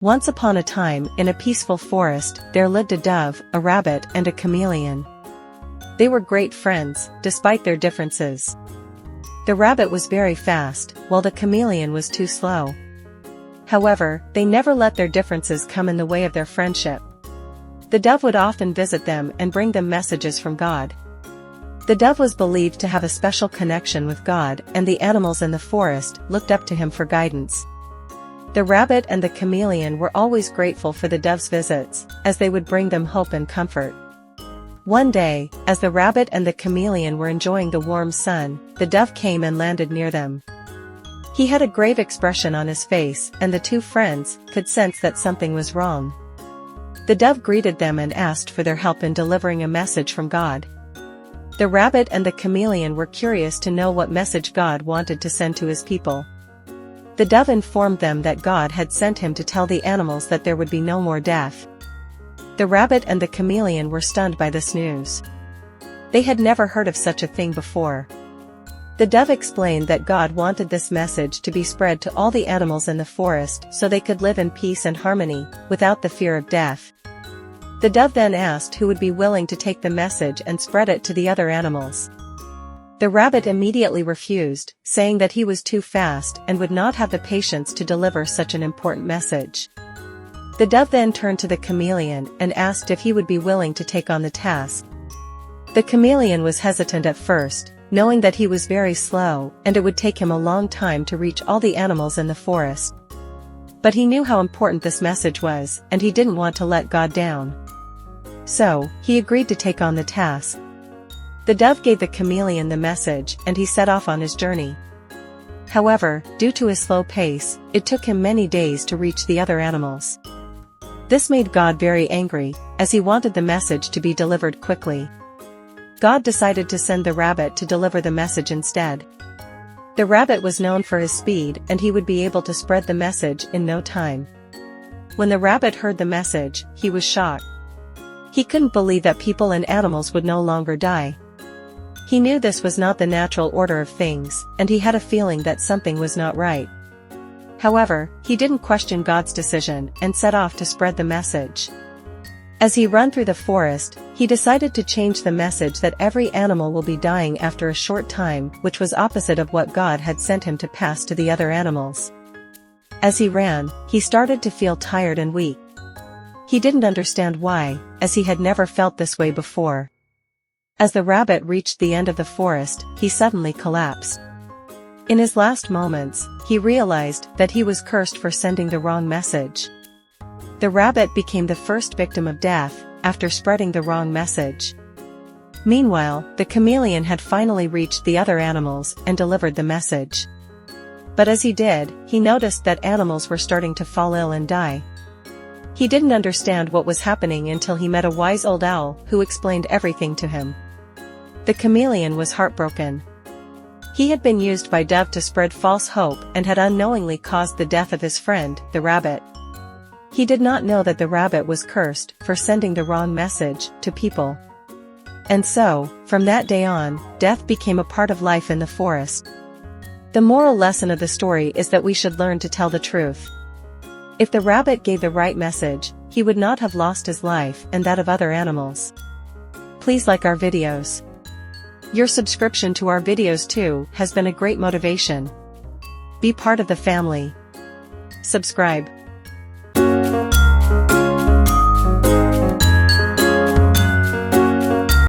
Once upon a time, in a peaceful forest, there lived a dove, a rabbit, and a chameleon. They were great friends, despite their differences. The rabbit was very fast, while the chameleon was too slow. However, they never let their differences come in the way of their friendship. The dove would often visit them and bring them messages from God. The dove was believed to have a special connection with God, and the animals in the forest looked up to him for guidance. The rabbit and the chameleon were always grateful for the dove's visits, as they would bring them hope and comfort. One day, as the rabbit and the chameleon were enjoying the warm sun, the dove came and landed near them. He had a grave expression on his face, and the two friends could sense that something was wrong. The dove greeted them and asked for their help in delivering a message from God. The rabbit and the chameleon were curious to know what message God wanted to send to his people. The dove informed them that God had sent him to tell the animals that there would be no more death. The rabbit and the chameleon were stunned by this news. They had never heard of such a thing before. The dove explained that God wanted this message to be spread to all the animals in the forest so they could live in peace and harmony, without the fear of death. The dove then asked who would be willing to take the message and spread it to the other animals. The rabbit immediately refused, saying that he was too fast and would not have the patience to deliver such an important message. The dove then turned to the chameleon and asked if he would be willing to take on the task. The chameleon was hesitant at first, knowing that he was very slow and it would take him a long time to reach all the animals in the forest. But he knew how important this message was, and he didn't want to let God down. So, he agreed to take on the task. The dove gave the chameleon the message and he set off on his journey. However, due to his slow pace, it took him many days to reach the other animals. This made God very angry, as he wanted the message to be delivered quickly. God decided to send the rabbit to deliver the message instead. The rabbit was known for his speed and he would be able to spread the message in no time. When the rabbit heard the message, he was shocked. He couldn't believe that people and animals would no longer die. He knew this was not the natural order of things, and he had a feeling that something was not right. However, he didn't question God's decision and set off to spread the message. As he ran through the forest, he decided to change the message that every animal will be dying after a short time, which was opposite of what God had sent him to pass to the other animals. As he ran, he started to feel tired and weak. He didn't understand why, as he had never felt this way before. As the rabbit reached the end of the forest, he suddenly collapsed. In his last moments, he realized that he was cursed for sending the wrong message. The rabbit became the first victim of death, after spreading the wrong message. Meanwhile, the chameleon had finally reached the other animals and delivered the message. But as he did, he noticed that animals were starting to fall ill and die. He didn't understand what was happening until he met a wise old owl who explained everything to him. The chameleon was heartbroken. He had been used by Dove to spread false hope and had unknowingly caused the death of his friend, the rabbit. He did not know that the rabbit was cursed for sending the wrong message to people. And so, from that day on, death became a part of life in the forest. The moral lesson of the story is that we should learn to tell the truth. If the rabbit gave the right message, he would not have lost his life and that of other animals. Please like our videos. Your subscription to our videos too has been a great motivation. Be part of the family. Subscribe.